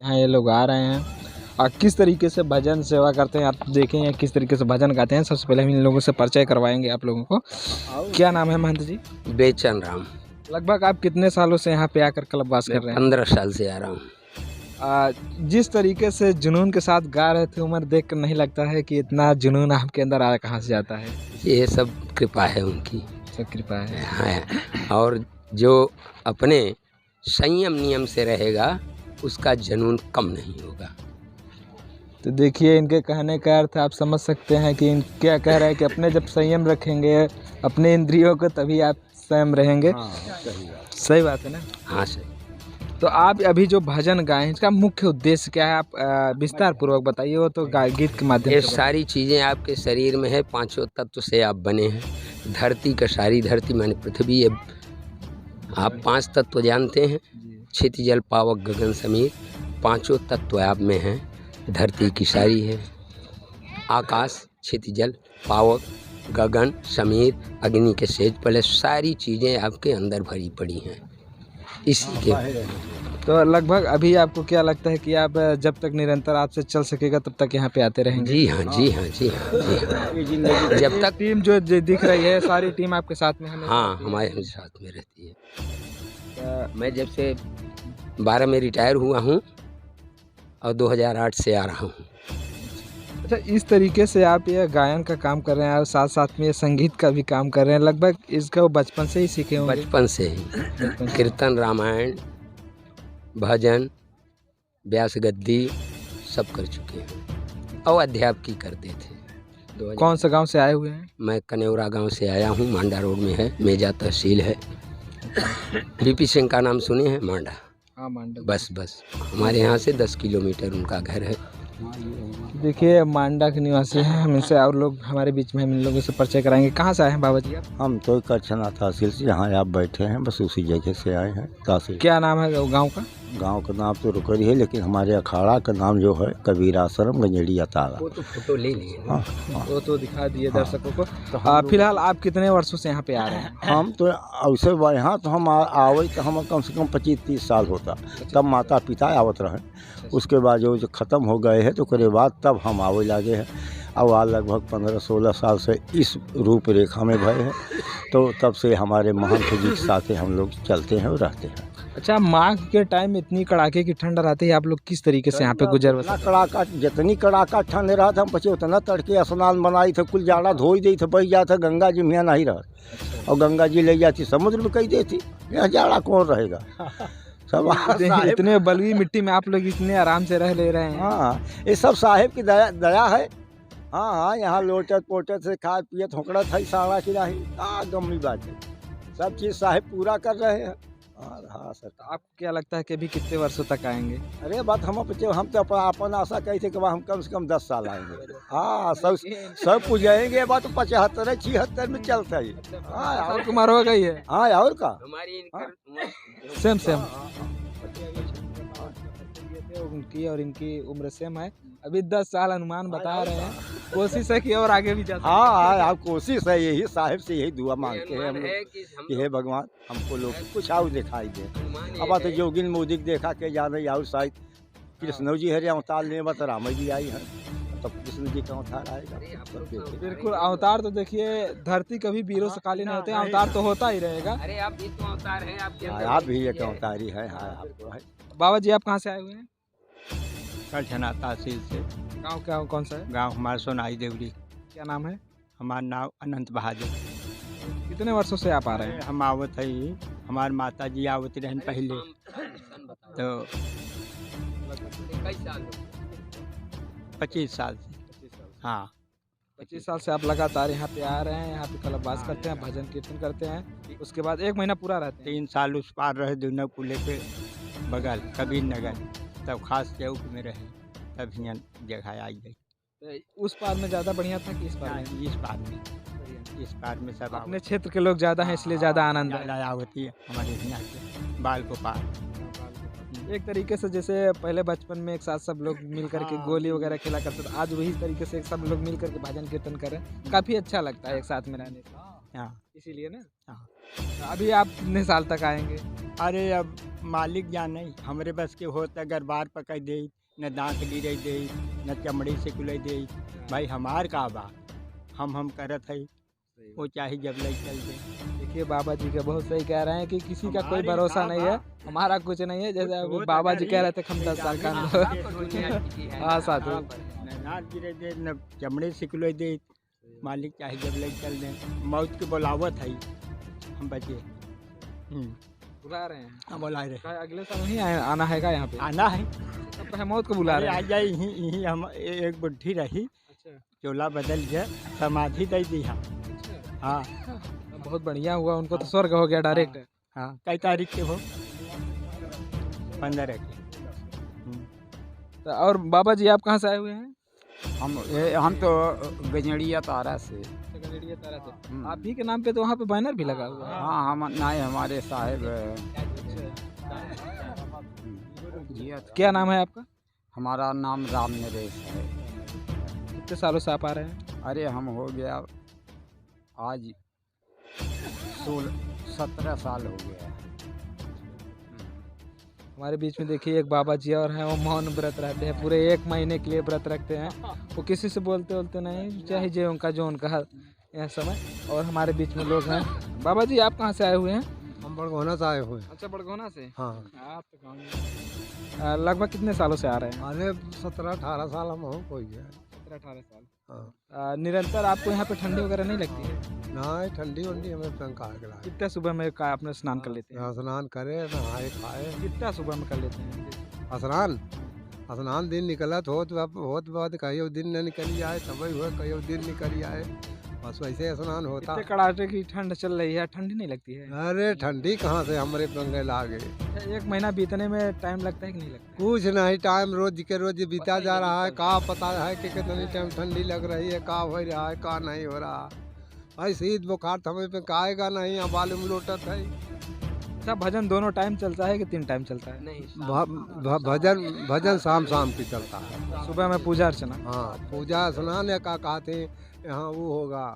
यहाँ ये लोग आ रहे हैं और किस तरीके से भजन सेवा करते हैं आप देखेंगे, किस तरीके से भजन गाते हैं। सबसे पहले हम इन लोगों से परिचय करवाएंगे आप लोगों को। क्या नाम है महंत जी? बेचन राम। लगभग आप कितने सालों से यहाँ पे आकर कल्पवास कर रहे हैं? 15 साल से आ रहा हूँ। जिस तरीके से जुनून के साथ गा रहे थे उमर, देख कर नहीं लगता है कि इतना जुनून आपके अंदर आ कहाँ से जाता है? ये सब कृपा है उनकी, सब कृपा है। हाँ। और जो अपने संयम नियम से रहेगा उसका जुनून कम नहीं होगा। तो देखिए इनके कहने का अर्थ आप समझ सकते हैं कि क्या कह रहे हैं कि अपने जब संयम रखेंगे अपने इंद्रियों को तभी आप संयम रहेंगे। हाँ, सही बात है ना? हाँ सही। तो आप अभी जो भजन गाएं इसका मुख्य उद्देश्य क्या है? आप विस्तार पूर्वक बताइए। वो तो गीत के माध्यम ये से सारी चीज़ें आपके शरीर में है, पांचों तत्व से आप बने हैं। धरती का सारी धरती माने पृथ्वी है। आप 5 तत्व जानते हैं, क्षिति जल पावक गगन समीर, पांचों तत्व आप में हैं। धरती की सारी है, आकाश, क्षिति जल, पावक, गगन, समीर, अग्नि के सेज पहले सारी चीज़ें आपके अंदर भरी पड़ी हैं। इसी के तो लगभग अभी आपको क्या लगता है कि आप जब तक निरंतर आपसे चल सकेगा तब तक यहाँ पे आते रहेंगे? जी हाँ, जी हाँ, जी हाँ, जी हाँ। जब तक टीम जो दिख रही है सारी टीम आपके साथ में है? हाँ, हमारे साथ में रहती है। मैं जब से 12 में रिटायर हुआ हूँ और 2008 से आ रहा हूँ। अच्छा, इस तरीके से आप ये गायन का काम कर रहे हैं और साथ साथ में ये संगीत का भी काम कर रहे हैं। लगभग इसका वो बचपन से ही सीखे होंगे? बचपन से ही कीर्तन, रामायण, भजन, व्यास गद्दी सब कर चुके हैं और अध्यापकी करते थे। कौन सा गांव से आए हुए हैं? मैं कनेौरा गांव से आया हूँ, मांडा रोड में है, मेजा तहसील है। बीपी सिंह का नाम सुने हैं? मांडा। हाँ, मांडा। बस हमारे यहाँ से 10 किलोमीटर उनका घर है। देखिए मांडा के निवासी हैं। हम इनसे और लोग हमारे बीच में हम इन लोगों से परिचय कराएंगे। कहाँ से आए हैं बाबा जी आप? हम तो करछना तहसील से, जहाँ आप बैठे हैं बस उसी जगह से आए हैं तहसील। क्या नाम है गांव का? गांव का नाम तो रुकरी है, लेकिन हमारे अखाड़ा का नाम जो है कबीर आश्रम गंजेड़िया ताला। वो तो फोटो ले लिए। हाँ, वो तो दिखा दिए दर्शकों को। फिलहाल आप कितने वर्षों से यहाँ पे आ रहे हैं? हम तो ऐसे यहाँ तो हम आवे तो हम कम से कम 25-30 साल होता, तब माता पिता आवत रहे। उसके बाद जो ख़त्म हो गए हैं तो उसके बाद तब हम आवे लगे हैं। अब आज लगभग 15-16 साल से इस रूपरेखा में भय है, तो तब से हमारे महंत जी के साथ हम लोग चलते हैं और रहते हैं। अच्छा, माघ के टाइम इतनी कड़ाके की ठंड रहती है, आप लोग किस तरीके से यहाँ पे गुजर बसर? कड़ाका जितनी कड़ाका ठंड रहा था हम पचे उतना तड़के स्नान बनाई थे, कुल जाड़ा धोई दी थे, बह जाता गंगा जी में नहीं रहा और गंगा जी ले जाती समुद्र में कही देती। यहाँ जाड़ा कौन रहेगा? सब इतने बलुई मिट्टी में आप लोग इतने आराम से रह ले रहे हैं। हाँ, ये सब साहेब की दया है। हाँ, यहाँ लोटत पोटत से खा पियत होकड़त है साड़ा की रही। गम्मी बात है, सब चीज़ साहेब पूरा कर रहे हैं। हाँ सर। आपको क्या लगता है कि अभी कितने वर्षों तक आएंगे? अरे बात हम तो अपन आशा कही थे कि हम कम से कम 10 साल आएंगे। हाँ, सब पुजाएंगे। बात तो 75-76 में चलता है। हाँ, और कुमार हो गई है। हाँ, और का हमारी सेम उनकी और इनकी उम्र सेम है। अभी 10 साल अनुमान बता रहे हैं। कोशिश है कि और आगे भी जा। हाँ, आप कोशिश है, यही साहिब से यही दुआ मांगते हैं हम लोग कि हे भगवान हमको लोग कुछ और दिखाई दे। अब तो जोगिन मोदी देखा के जाने और शायद कृष्ण जी हरे अवतार ले बत राम जी आई है, तब कृष्ण जी का अवतार आएगा। बिल्कुल, अवतार तो देखिए धरती कभी वीरों से खाली नहीं होते, अवतार तो होता ही रहेगा। अरे आप भी तो अवतार हैं, आप भी एक अवतारी है। हाँ, आपको है। बाबा जी आप कहाँ से आए हुए हैं? करछना तहसील से। गाँव क्या कौन सा है? गाँव हमारा सोनाई देवरी। क्या नाम है? हमारा नाम अनंत बहादुर। कितने वर्षों से आप आ रहे हैं? हम आवत है, हमारे माता जी आवत रहन पहले तो 25 साल से। हाँ, 25 साल से आप लगातार यहाँ पे आ रहे हैं, यहाँ पे कल्पवास करते हैं, भजन कीर्तन करते हैं। उसके बाद 1 महीना पूरा रहते हैं। 3 साल उस पार रहे दोनों को लेके बगल कबीर नगर, तब खास चौक में रहे, तब यहाँ जगह आई गई। तो उस पार में ज़्यादा बढ़िया था कि इस पार में? इस पार में सब अपने क्षेत्र के लोग ज़्यादा हैं इसलिए ज़्यादा आनंद है। होती है हमारे यहाँ के बाल को पार। एक तरीके से जैसे पहले बचपन में एक साथ सब लोग मिल करके गोली वगैरह खेला करते थे, आज वही तरीके से सब लोग मिल करके भजन कीर्तन कर रहे हैं। काफ़ी अच्छा लगता है एक साथ में रहने से। हाँ, इसीलिए ना। हाँ। अभी आप कितने साल तक आएंगे? अरे अब मालिक जाने हमरे बस के होत अगर बार पकड़ दे न दांत गिरे दे न चमड़ी से कुले दे भाई हमार का बा हम करत है वो चाहे जब लग चल दे। देखिए बाबा जी का बहुत सही कह रहे हैं कि किसी का कोई हमारे भरोसा का नहीं बा, है, हमारा कुछ नहीं है। जैसे अभी वो तो बाबा जी अगर कह रहे ये थे हम 10 साल का हाँ, अनुभव। हाँ साधु। न दांत गिरे दे न चमड़े से कुले दे मालिक चाहे जब लग चल दे मौत की बुलावत है हम बचे। बुला रहे हैं। हाँ बुलाए रहे क्या अगले साल नहीं आना है क्या यहाँ पे? आना है। तब मौत को बुला अरे रहे आ हैं। जाए यहीं हम एक बुढ़ी रही अच्छा चोला बदल के समाधि दे दी हाँ। हाँ बहुत बढ़िया हुआ, उनको तो स्वर्ग हो गया डायरेक्ट। हाँ कई तारीख के हो 15 के। तो और बाबा जी आप कहाँ से आए हुए हैं? हम तो गजड़िया तारा से। गजड़िया तारा से। आप ही के नाम पे तो वहाँ पे बैनर भी लगा हुआ है। हाँ हम नहीं हमारे साहेब जी क्या नाम है आपका? हमारा नाम राम नरेश है। कितने सालों से आप आ रहे हैं? अरे हम हो गया आज 17 साल हो गया। हमारे बीच में देखिए एक बाबा जी और हैं, वो मौन व्रत रहते हैं, पूरे 1 महीने के लिए व्रत रखते हैं। वो किसी से बोलते नहीं, चाहे जो उनका यह समय। और हमारे बीच में लोग हैं। बाबा जी आप कहाँ से आए हुए हैं? हम बड़गोना से आए हुए। अच्छा बड़गोना से। हाँ आप तो गाँव लगभग कितने सालों से आ रहे हैं? अरे 17-18 साल हम हो कोई है। 17-18 साल। हाँ निरंतर आपको यहाँ पे ठंडी वगैरह नहीं लगती है? ना ठंडी वंडी हमें कहाँ के लाए। कितना सुबह में का अपने स्नान कर लेते हैं? यहाँ स्नान करे नहाए खाए। कितना सुबह में कर लेते हैं? स्नान दिन निकलत होत बाद कहियो दिन न निकली आए तब हुए कहियो दिन निकली आए बस वैसे स्नान होता। इतने कड़ाके की ठंड चल रही है, ठंडी नहीं लगती है? अरे ठंडी कहाँ से हमारे पंगे लागे। 1 महीना बीतने में टाइम लगता है कि नहीं लगता? कुछ नहीं टाइम रोज के रोज बीता जा रहा है। का पता है कि कितनी टाइम ठंडी लग रही है, का हो रहा है का नहीं हो रहा। भाई शीत बुखार हमें पे काएगा नहीं, यहाँ बालू में लोटत है। अच्छा भजन दोनों टाइम चलता है कि 3 टाइम चलता है? नहीं भजन शाम की चलता है। सुबह में पूजा अर्चना। हाँ पूजा स्नान या का कहते यहाँ वो होगा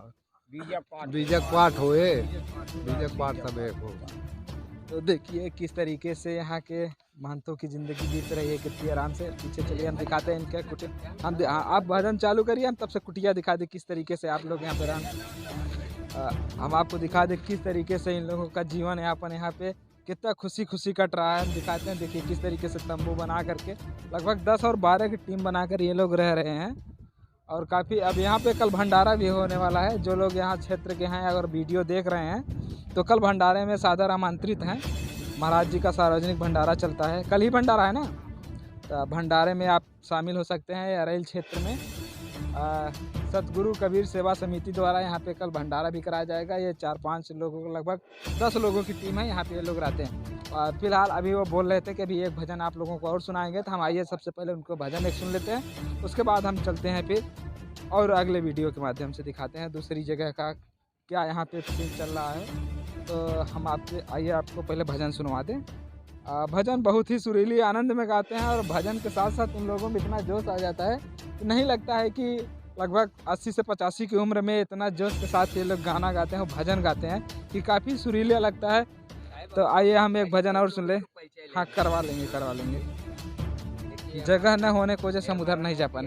बीजक पाठ होए, बीजक पाठ सब एक होगा। तो देखिए किस तरीके से यहाँ के महंतों की ज़िंदगी बीत रही है, कितनी आराम से। पीछे चलिए हम दिखाते हैं इनके कुटिया। आप भजन चालू करिए, हम तब से कुटिया दिखा दें किस तरीके से आप लोग यहाँ पर हम आपको दिखा दें किस तरीके से इन लोगों का जीवन यापन यहाँ पे कितना खुशी कट रहा है। हम दिखाते हैं, देखिए किस तरीके से तंबू बना करके लगभग 10 और 12 की टीम बनाकर ये लोग रह रहे हैं। और काफ़ी अब यहाँ पे कल भंडारा भी होने वाला है। जो लोग यहाँ क्षेत्र के हैं अगर वीडियो देख रहे हैं तो कल भंडारे में सादर आमंत्रित हैं। महाराज जी का सार्वजनिक भंडारा चलता है, कल ही भंडारा है ना, तो भंडारे में आप शामिल हो सकते हैं। अरेल क्षेत्र में सतगुरु कबीर सेवा समिति द्वारा यहाँ पे कल भंडारा भी कराया जाएगा। ये 4-5 लोगों को लगभग 10 लोगों की टीम है, यहाँ पे ये लोग रहते हैं। फिलहाल अभी वो बोल रहे थे कि अभी एक भजन आप लोगों को और सुनाएंगे, तो हम आइए सबसे पहले उनको भजन एक सुन लेते हैं, उसके बाद हम चलते हैं फिर और अगले वीडियो के माध्यम से दिखाते हैं दूसरी जगह का क्या यहाँ पे सीन चल रहा है। तो हम आपसे आइए आपको पहले भजन सुनवा दें। भजन बहुत ही सुरीली आनंद में गाते हैं और भजन के साथ साथ उन लोगों में इतना जोश आ जाता है कि नहीं लगता है कि लगभग 80 से 85 की उम्र में इतना जोश के साथ ये लोग गाना गाते हैं और भजन गाते हैं कि काफ़ी सुरीला लगता है। तो आइए हम एक भजन और सुन लें। हाँ करवा लेंगे। जगह न होने की वजह से हम उधर नहीं जा पाए।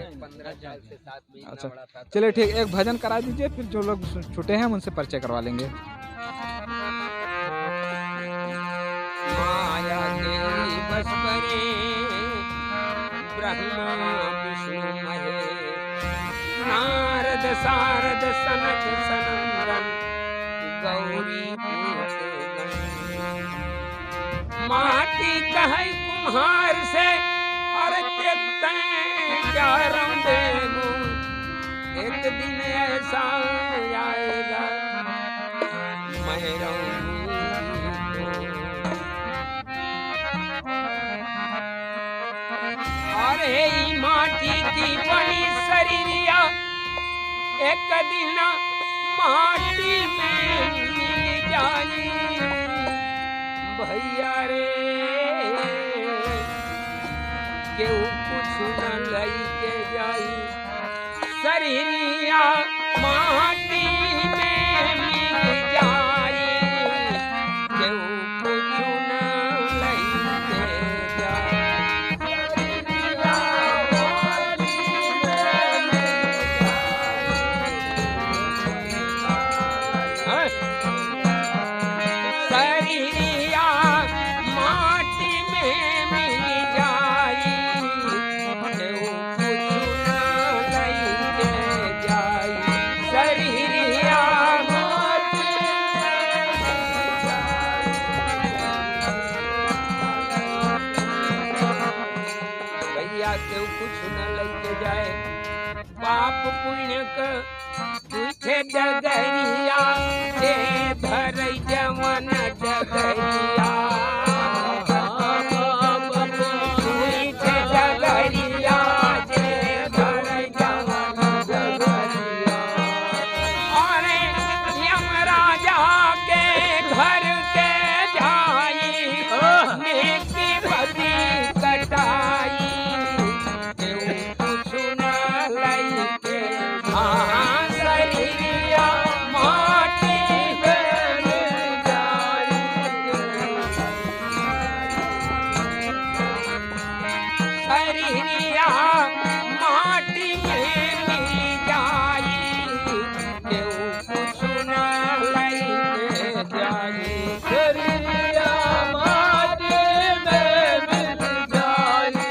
अच्छा चलिए ठीक, एक भजन करा दीजिए, फिर जो लोग छूटे हैं उनसे परिचय करवा लेंगे। माया के बस करे ब्रह्मा विष्णु महेश, नारद सारद सनक सनंदन गौरी पूत गण। माटी कहे कुम्हार से और देखते क्या रंग देगो, एक दिन ऐसा आएगा मैं रहूं। अरे माटी की बनी शरीरिया एक दिन माटी में मिल जाई भैया रे, केहू कुछ न लई के जाई शरीरिया माटी में मिल जाई। भैया केहू कुछ न लेके जाए पाप पुण्य क पूछे डगरिया जे धर जवन डगरिया पूछे डगरिया जे धर जवन डगरिया और यमराजा के घर के जाई नेकी बदी कटाई केहू कुछ न लइके शरीरिया माटी में मिल जाई शरीरिया माटी में मिल जाई केहू कुछ न लइके जाई शरीरिया माटी में मिल जाई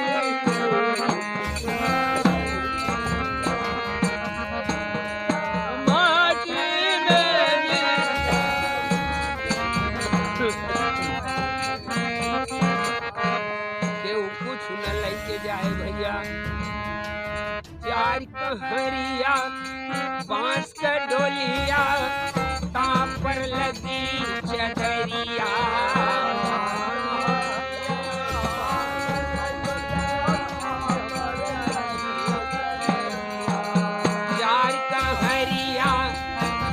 केहू कुछ न लेके जाए भैया चार कहरिया बांस का डोलिया ताप पर लगी चदरिया चार कहरिया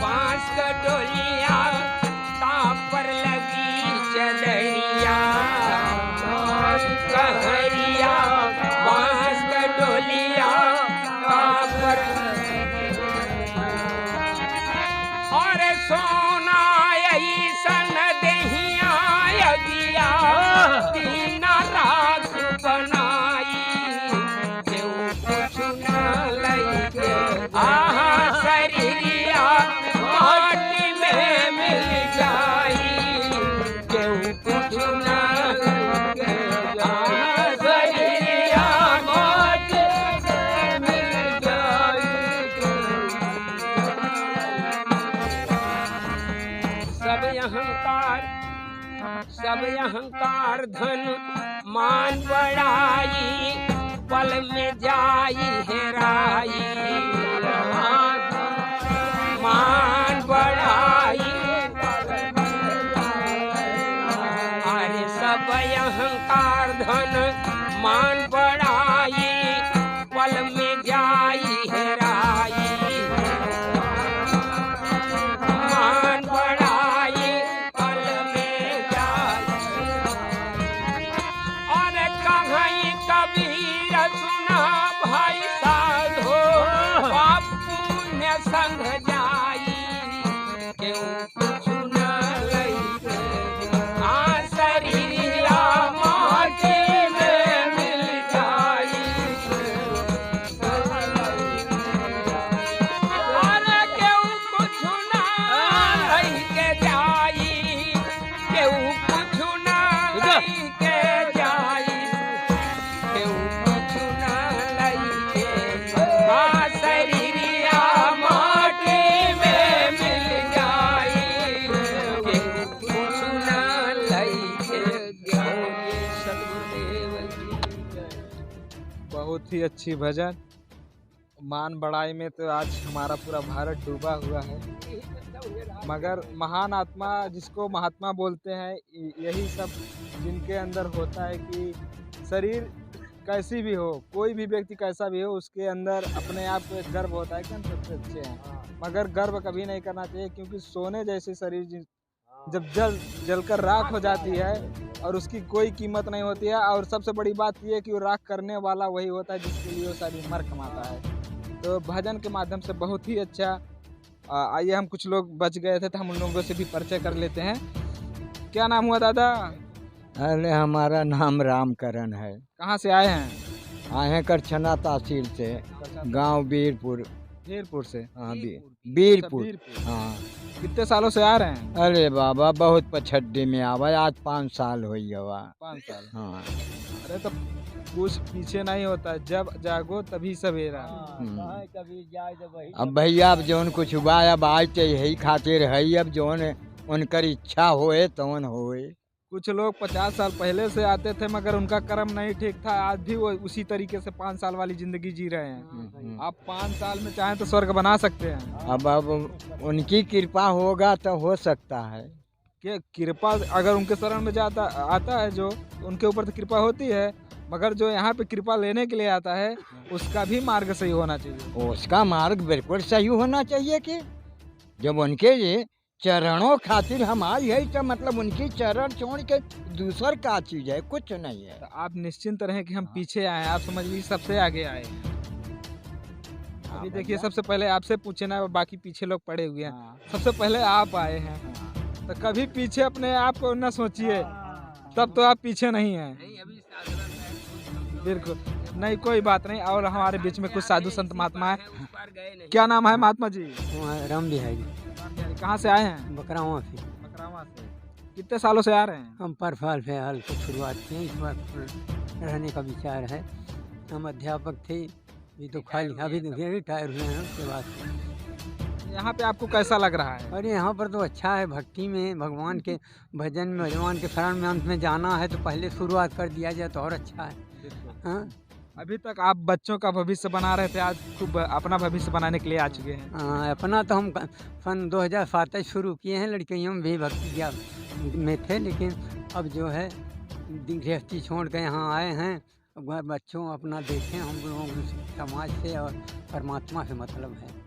बांस का डोलिया ताप पर लगी चदरिया कहरिया बांस का डोलिया ताप पर और सोना ऐसन दहिया अगिया दीना राख बनाई केहू कुछ न लइके आहा शरीरिया माटी में मिल जाई केहू कुछ न लइके आहा शरीरिया माटी में मिल जाई सब अहंकार धन मान बढ़ाई पल में जाई हेराई मान बढ़ाई अरे सब अहंकार धन मान बढ़ाई पल में जाई हेराई मान बढ़ाई पल में जाई और कहीं कबीर सुना भाई साधो पाप पुण्य संग जाई केहू कुछ न लइके शरीरिया माटी में मिल जाई अरे केहू कुछ न लइके जाई केहू कुछ न लइके जाई केहू कुछ न लइके शरीरिया माटी में मिल जाई केहू कुछ न लइके जाई सतगुरुदेव की जय। बहुत ही अच्छी भजन। मान बढ़ाई में तो आज हमारा पूरा भारत डूबा हुआ है, मगर महान आत्मा जिसको महात्मा बोलते हैं यही सब जिनके अंदर होता है कि शरीर कैसी भी हो, कोई भी व्यक्ति कैसा भी हो, उसके अंदर अपने आप को एक गर्व होता है कि हम सबसे अच्छे हैं। मगर गर्व कभी नहीं करना चाहिए, क्योंकि सोने जैसे शरीर जब जलकर राख हो जाती है और उसकी कोई कीमत नहीं होती है। और सबसे बड़ी बात यह है कि वो राख करने वाला वही होता है जिसके लिए वो सारी मर कमाता है। तो भजन के माध्यम से बहुत ही अच्छा। आइए, हम कुछ लोग बच गए थे तो हम उन लोगों से भी परिचय कर लेते हैं। क्या नाम हुआ दादा? अरे हमारा नाम रामकरण है। कहाँ से आए हैं? आए हैं करछना तहसील से, गांव वीरपुर। वीरपुर से? हाँ वीरपुर। वीरपुर। वीरपुर। हाँ। कितने सालों से आ रहे हैं? अरे बाबा बहुत पछड्डी में आवा, आज 5 साल हो गया। 5 साल? हाँ। अरे तो कुछ पीछे नहीं होता, जब जागो तभी सवेरा। कभी जाए तो वही। अब भैया अब जौन कुछ हुआ अब आज तो यही खातिर है, अब जौन उनकर इच्छा होए तौन होए। कुछ लोग 50 साल पहले से आते थे मगर उनका कर्म नहीं ठीक था, आज भी वो उसी तरीके से 5 साल वाली जिंदगी जी रहे हैं। आप 5 साल में चाहें तो स्वर्ग बना सकते हैं। अब उनकी कृपा होगा तो हो सकता है। कि कृपा अगर उनके शरण में जाता आता है जो, तो उनके ऊपर तो कृपा होती है, मगर जो यहाँ पे कृपा लेने के लिए आता है उसका भी मार्ग सही होना चाहिए। उसका मार्ग बिल्कुल सही होना चाहिए कि जब उनके ये चरणों खातिर हम आई है तो मतलब उनकी चरण छोड़ के दूसर का चीज है, कुछ नहीं है। तो आप निश्चिंत रहें कि हम पीछे आए हैं, आप समझ लीजिए सबसे आगे आए हैं। अभी देखिए सबसे पहले आपसे पूछे ना, बाकी पीछे लोग पड़े हुए हैं, सबसे पहले आप आए हैं। तो कभी पीछे अपने आप को न सोचिए, तब तो आप पीछे नहीं हैं। बिल्कुल नहीं, कोई बात नहीं। और हमारे बीच में कुछ साधु संत महात्मा है। क्या नाम है महात्मा जी? राम बिहारी कहाँ से आए हैं? बकरावा से। बकरावा से। कितने सालों से आ रहे हैं? हम पर साल फिलहाल की शुरुआत की, इस बार रहने का विचार है। हम अध्यापक थे, ये तो खाली अभी तो रिटायर हुए हैं उसके बाद। यहाँ पे आपको कैसा लग रहा है? अरे यहाँ पर तो अच्छा है, भक्ति में भगवान के भजन में भगवान के शरण में अंत में जाना है तो पहले शुरुआत कर दिया जाए तो और अच्छा है। हाँ, अभी तक आप बच्चों का भविष्य बना रहे थे, आज खूब अपना भविष्य बनाने के लिए आ चुके हैं। अपना तो हम सन 2007 शुरू किए हैं, लड़कियों में भी भक्ति ज्ञान में थे, लेकिन अब जो है गृहस्थी छोड़ के यहाँ आए हैं। अब बच्चों अपना देखें, हम लोगों को समाज से और परमात्मा से मतलब है।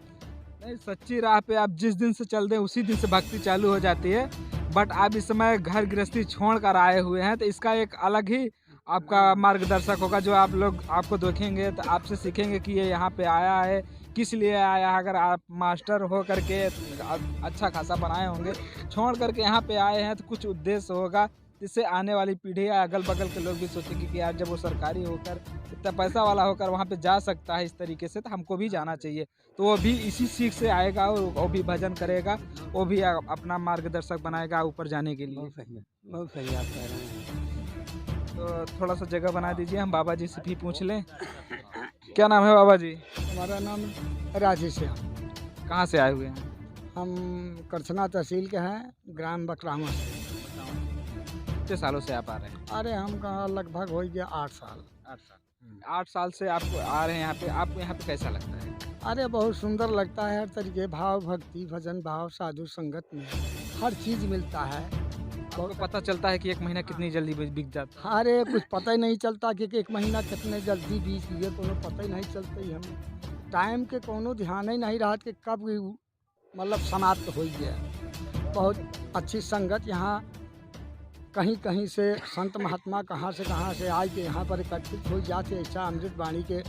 नहीं, सच्ची राह पे आप जिस दिन से चल दें उसी दिन से भक्ति चालू हो जाती है। बट आप इस समय घर गृहस्थी छोड़ कर आए हुए हैं, तो इसका एक अलग ही आपका मार्गदर्शक होगा जो आप लोग आपको देखेंगे तो आपसे सीखेंगे कि ये यहाँ पे आया है, किस लिए आया है। अगर आप मास्टर हो करके अच्छा खासा बनाए होंगे, छोड़ करके यहाँ पे आए हैं तो कुछ उद्देश्य होगा, जिससे आने वाली पीढ़ी या अगल बगल के लोग भी सोचेंगे कि यार जब वो सरकारी होकर इतना पैसा वाला होकर वहाँ पे जा सकता है इस तरीके से, तो हमको भी जाना चाहिए। तो वो भी इसी सीख से आएगा और वो भी भजन करेगा, वो भी अपना मार्गदर्शक बनाएगा ऊपर जाने के लिए। बहुत सही आप कह रहे हैं। तो थोड़ा सा जगह बना दीजिए, हम बाबा जी से भी पूछ लें। क्या नाम है बाबा जी? हमारा नाम राजेश है। कहाँ से आए हुए हैं? हम करछना तहसील के हैं, ग्राम बकरामा से। कितने सालों से आप आ रहे हैं? अरे हम कहाँ लगभग हो गया 8 साल। 8 साल। 8 साल से आप आ रहे हैं यहाँ पे। आपको यहाँ पे कैसा लगता है? अरे बहुत सुंदर लगता है, हर तरीके भाव भक्ति भजन भाव साधु संगत में हर चीज़ मिलता है। आपको पता चलता है कि एक महीना कितनी जल्दी बिक जाता है? अरे कुछ पता ही नहीं चलता कि एक महीना कितने जल्दी बीत गया, कोनो पता ही नहीं चलता ही। हम टाइम के कोनो ध्यान ही नहीं रहा कि कब मतलब समाप्त हो गया। बहुत अच्छी संगत यहाँ कहीं कहीं से संत महात्मा कहाँ से आए के यहाँ पर एकत्रित हो जाते, ऐसा अमृत वाणी के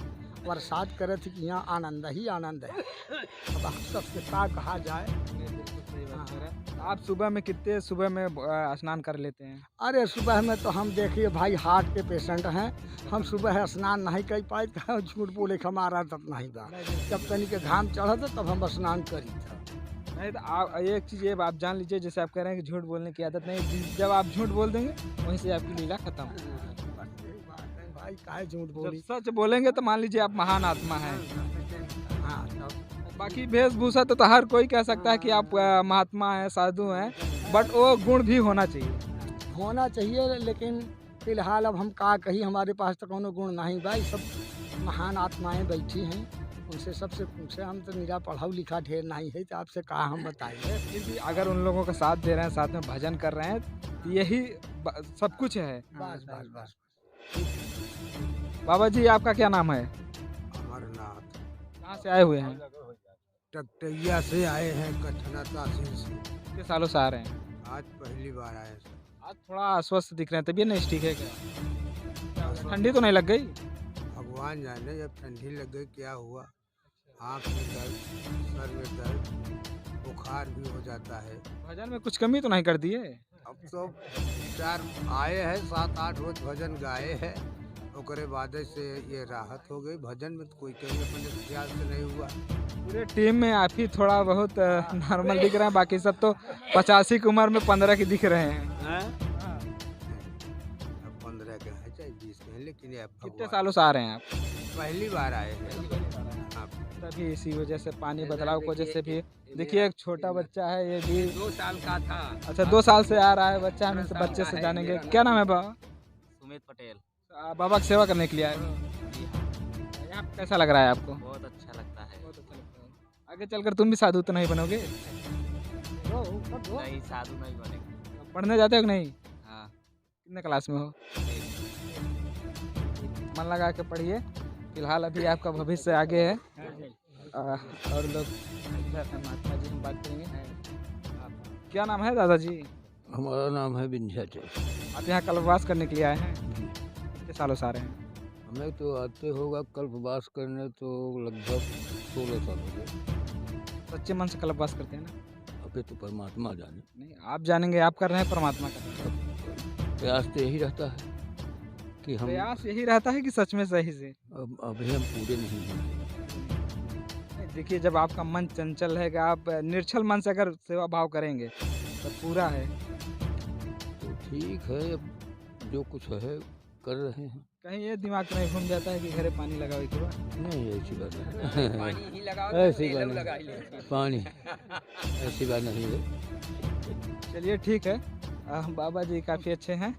बरसात करे थे कि यहाँ आनंद ही आनंद है। अब आप सबके का कहा जाए। आप सुबह में स्नान कर लेते हैं? अरे सुबह में तो हम देखिए भाई हार्ट के पेशेंट हैं, हम सुबह स्नान नहीं कर पाए, झूठ बोले के हमारा तब नहीं बा। जब तनी के घाम चढ़ा था तब हम स्नान करी था। नहीं तो आप एक चीज़ ये आप जान लीजिए, जैसे आप कह रहे हैं कि झूठ बोलने की आदत नहीं, जब आप झूठ बोल देंगे वहीं से आपकी लीला खत्म। भाई काहे झूठ बोली, जब सच बोलेंगे तो मान लीजिए आप महान आत्मा हैं। हाँ तब बाकी वेशभूषा तो हर कोई कह सकता है कि आप महात्मा हैं, साधु हैं, बट वो गुण भी होना चाहिए। लेकिन फिलहाल अब हम का कही, हमारे पास तो कोनो गुण नहीं भाई। सब महान आत्माएं बैठी हैं, उनसे सबसे पूछे। हम तो निरा पढ़ा लिखा ढेर नहीं है, तो आपसे कहा हम बताइए। फिर भी अगर उन लोगों का साथ दे रहे हैं, साथ में भजन कर रहे हैं, तो यही सब कुछ है। बस बस बस। बाबा जी आपका क्या नाम है? अमरनाथ। कहाँ से आए हुए हैं? टकटैया से आए हैं, कठना तहसील से। कितने सालों से आ रहे हैं? आज पहली बार आए सर। आज थोड़ा अस्वस्थ दिख रहे हैं, तबीयत नहीं ठीक है क्या? ठंडी तो नहीं लग गई? भगवान जाने, जब ठंडी लग गई क्या हुआ। आँख में दर्द, सर में दर्द, बुखार भी हो जाता है। भजन में कुछ कमी तो नहीं कर दी है? अब तो 4 आए हैं, 7-8 रोज भजन गाए हैं, ओकरे बाद से ये राहत हो गई। भजन में तो कोई कहीं अपने ख्याल से नहीं हुआ। पूरे टीम में आप ही थोड़ा बहुत नॉर्मल दिख रहे हैं, बाकी सब तो 85 की उम्र में 15 के दिख रहे हैं। अब 15 के हैं चाहे 20 के हैं, लेकिन ये कितने सालों से आ रहे हैं आप? पहली बार आए हैं। हाँ। तभी इसी वजह से पानी बदलाव की वजह से भी देखिए एक छोटा बच्चा है ये भी 2 साल का था। अच्छा 2 साल से आ रहा है बच्चा, हम इस बच्चे से जानेंगे क्या नाम है बाबा? सुमित पटेल। बाबा की सेवा करने के लिए आए हो? जी हाँ, यहाँ पे कैसा लग रहा है आपको? बहुत अच्छा लगता है। बहुत अच्छा लगता है। आगे चलकर तुम भी साधु तो नहीं बनोगे? नहीं, साधु नहीं बनेंगे। पढ़ने जाते हो कि नहीं? हाँ, कितने क्लास में हो? मन लगा के पढ़िए, फिलहाल अभी आपका भविष्य आगे है। और लोग इधर हैं, महात्मा जी हम बात करेंगे। क्या नाम है दादाजी? हमारा नाम है विंध्याचल। आप यहाँ कल्पवास करने के लिए आए हैं? कितने सालों से आ रहे हैं? हमें तो आते होगा कल्पवास करने तो लगभग 16 साल हो गए। सच्चे मन से कल्पवास करते हैं ना? अबे तो परमात्मा जाने। नहीं आप जानेंगे, आप कर रहे हैं, परमात्मा कर रहे हैं। प्रयास तो यही रहता है कि हम प्रयास यही रहता है कि सच में सही से? अब अभी हम पूरे नहीं हैं। देखिए जब आपका मन चंचल है, आप निर्छल मन से अगर सेवा भाव करेंगे तो पूरा है। तो ठीक है, अब जो कुछ है कर रहे हैं। कहीं ये दिमाग में घूम जाता है कि घरे पानी लगाओ के बाद? नहीं ऐसी बात नहीं। पानी ही लगाओ, ऐसी तेल बात लगा नहीं। ही ले। पानी ऐसी बात नहीं है। चलिए ठीक है। बाबा जी काफ़ी अच्छे हैं,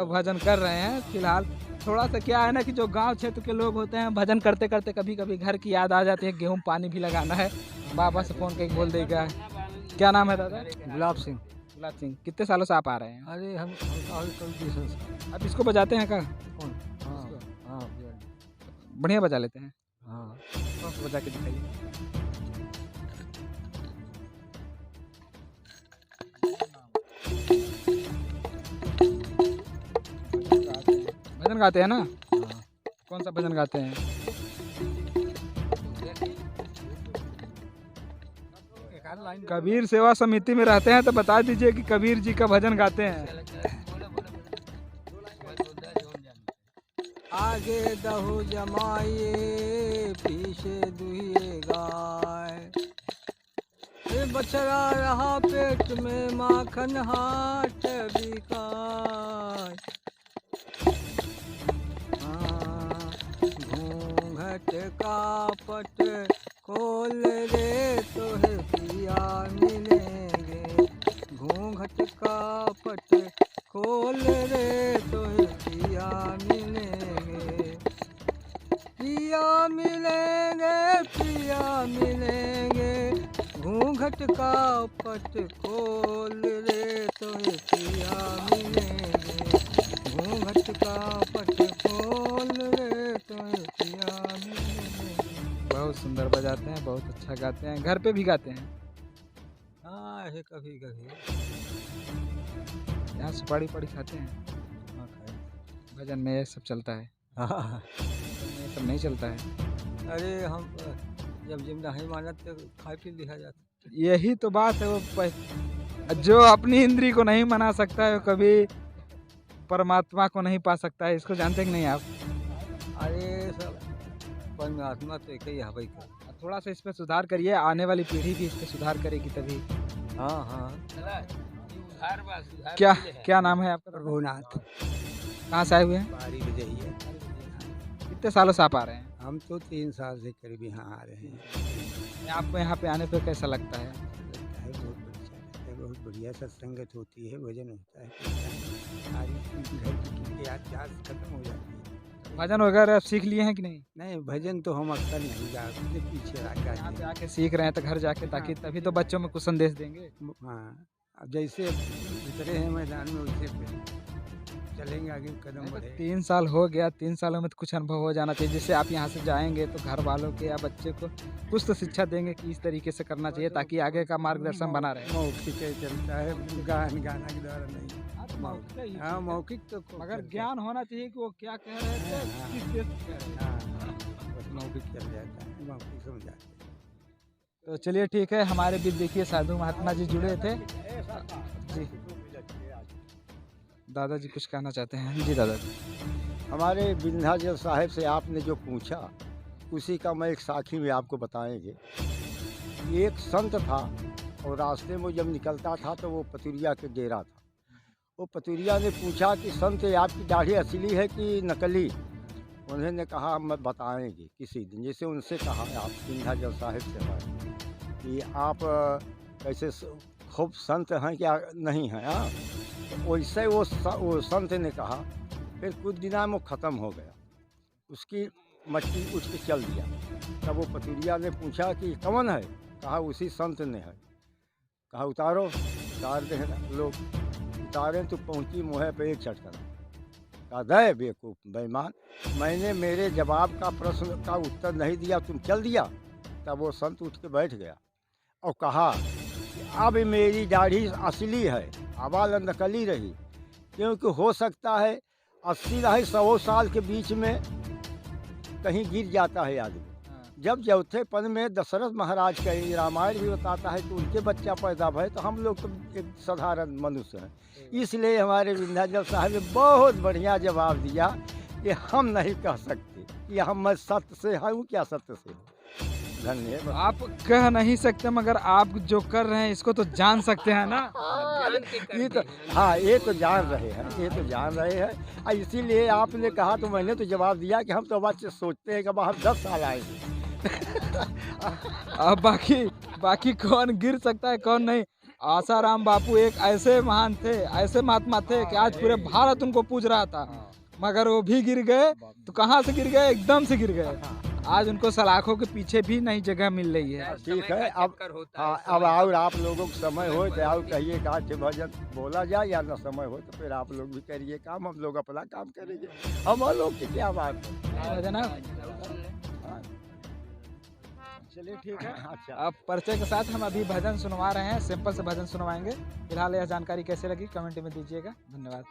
भजन कर रहे हैं। फिलहाल थोड़ा सा क्या है ना कि जो गांव क्षेत्र के लोग होते हैं भजन करते करते कभी कभी घर की याद आ जाती है, गेहूँ पानी भी लगाना है। बाबा से फ़ोन करके बोल देगा। क्या नाम है दादा? गुलाब सिंह। गुलाब सिंह। कितने सालों से आप आ रहे हैं? अरे हम कल आप इसको बजाते हैं क्या? कौन? हाँ हाँ बढ़िया बजा लेते हैं? हाँ। थोड़ा सा बजा के दिखाइए। भजन गाते हैं ना? कौन सा भजन गाते हैं? कबीर सेवा समिति में रहते हैं तो बता दीजिए कि कबीर जी का भजन गाते हैं। आगे दहु जमाइए पीछे दुहिए गाय, ये बछड़ा रहा पेट में माखन हाट बिकाय। घूंघट का पट खोल रे तोहे पिया मिलेंगे, घूंघट का पट खोल रे तोहे पिया मिलेंगे, पिया मिलेंगे, पिया मिलेंगे, घूंघट का पट खोल रे तोहे पिया मिलेंगे, घूंघट का पट खोल रे तोहे पिया मिलेंगे। बहुत सुंदर बजाते हैं, बहुत अच्छा गाते हैं। घर पे भी गाते हैं? हाँ ऐसे कभी कभी। यहाँ सुपारी पड़ी खाते हैं? हाँ खाए। भजन में ये सब चलता है? हाँ। भजन में ये सब नहीं चलता है? अरे हम जब नहीं मानत तो खा पी लिया जाता। यही तो बात है, जो अपनी इंद्री को नहीं मना सकता है वो कभी परमात्मा को नहीं पा सकता है। इसको जानते कि नहीं आप? अरे सब परमात्मा तो एक ही हवाई का। थोड़ा सा इस पे सुधार करिए, आने वाली पीढ़ी भी इस पे सुधार करेगी तभी। हाँ हाँ। क्या क्या नाम है आपका? रघुनाथ। कहाँ से आए हुए हैं? बारी बजैया। कितने सालों से आप आ रहे हैं? हम तो 3 साल से करीब यहाँ आ रहे हैं। आपको यहाँ पे आने पे कैसा लगता है? लगता है बहुत अच्छा लगता है, बहुत बढ़िया सत्संगत होती है, भजन होता है, सारी घर की याद खत्म हो जाती है। भजन वगैरह आप सीख लिए हैं कि नहीं? नहीं भजन तो हम अक्सर नहीं गाते, पीछे यहाँ गाते पे हैं। आके सीख रहे हैं तो घर जाके ताकि तभी तो बच्चों में कुछ संदेश देंगे। हाँ अब जैसे उतरे हैं मैदान में वैसे फिर चलेंगे आगे, कदम बढ़े। 3 साल हो गया, 3 सालों में तो कुछ अनुभव हो जाना चाहिए। जिससे आप यहाँ से जाएंगे तो घर वालों के या बच्चे को कुछ तो शिक्षा देंगे कि इस तरीके से करना चाहिए ताकि आगे का मार्गदर्शन बना रहे। मौखिक ही चलता है, गाना के द्वारा नहीं। हाँ मौखिक तो मगर ज्ञान होना चाहिए कि वो क्या कह रहे थे, किस देश में कह रहे थे। हाँ बस मौखिक चल जाता है, मौखिक समझाते हैं। तो चलिए ठीक है, हमारे बीच देखिए साधु महात्मा जी जुड़े थे जी। दादाजी कुछ कहना चाहते हैं? जी दादाजी। हमारे विंध्याचल साहिब से आपने जो पूछा उसी का मैं एक साखी में आपको बताएंगे। एक संत था और रास्ते में जब निकलता था तो वो पतुरिया के डेरा था। वो पतुरिया ने पूछा कि संत आपकी दाढ़ी असली है कि नकली? उन्होंने कहा हम बताएंगे किसी दिन, जैसे उनसे कहा आप विंध्याचल साहिब से बात कि आप कैसे खूब संत हैं क्या नहीं हैं। हाँ, तो वैसे वो संत ने कहा। फिर कुछ दिनों में वो ख़त्म हो गया, उसकी मट्टी उठ के चल दिया। तब वो पतुरिया ने पूछा कि कौन है, कहा उसी संत ने है। कहा उतारो, उतार दे लोग, उतारें तो पहुँची मुँह पे एक चटकना। कहा दे बेवकूफ़ बेईमान, मैंने मेरे जवाब का प्रश्न का उत्तर नहीं दिया, तुम चल दिया। तब वो संत उठ के बैठ गया और कहा कि अब मेरी दाढ़ी असली है, आवाज़ नकली रही, क्योंकि हो सकता है 80 रहे 100 साल के बीच में कहीं गिर जाता है आदमी। जब चौथेपन में दशरथ महाराज का ये रामायण भी बताता है कि उनके बच्चा पैदा भय, तो हम लोग तो एक साधारण मनुष्य हैं। इसलिए हमारे विंध्याचल साहब ने बहुत बढ़िया जवाब दिया कि हम नहीं कह सकते कि हम मैं सत्य से हूँ क्या सत्य से हूँ। धन्यवाद। आप कह नहीं सकते मगर आप जो कर रहे हैं इसको तो जान सकते हैं ना। ये तो हाँ, ये तो जान रहे हैं, ये तो जान रहे हैं। और इसीलिए आपने कहा तो मैंने तो जवाब दिया कि हम तो बात से सोचते हैं कि अब हम 10 साल आए थे। अब बाकी कौन गिर सकता है कौन नहीं। आसाराम बापू एक ऐसे महान थे, ऐसे महात्मा थे कि आज पूरे भारत उनको पूज रहा था, मगर वो भी गिर गए। तो कहाँ से गिर गए, एकदम से गिर गए। आज उनको सलाखों के पीछे भी नई जगह मिल रही है। ठीक है, अब हाँ, अब और आप लोगों को समय हो तो आओ कहिए का भजन बोला जाए, या ना समय हो तो फिर आप लोग भी करिए काम, हम लोग अपना काम करेंगे। हम लोग की क्या बात है भजन। चलिए ठीक है। अच्छा, अब परिचय के साथ हम अभी भजन सुनवा रहे हैं, सिंपल से भजन सुनवाएंगे। फिलहाल यह जानकारी कैसे लगी कमेंट में दीजिएगा। धन्यवाद।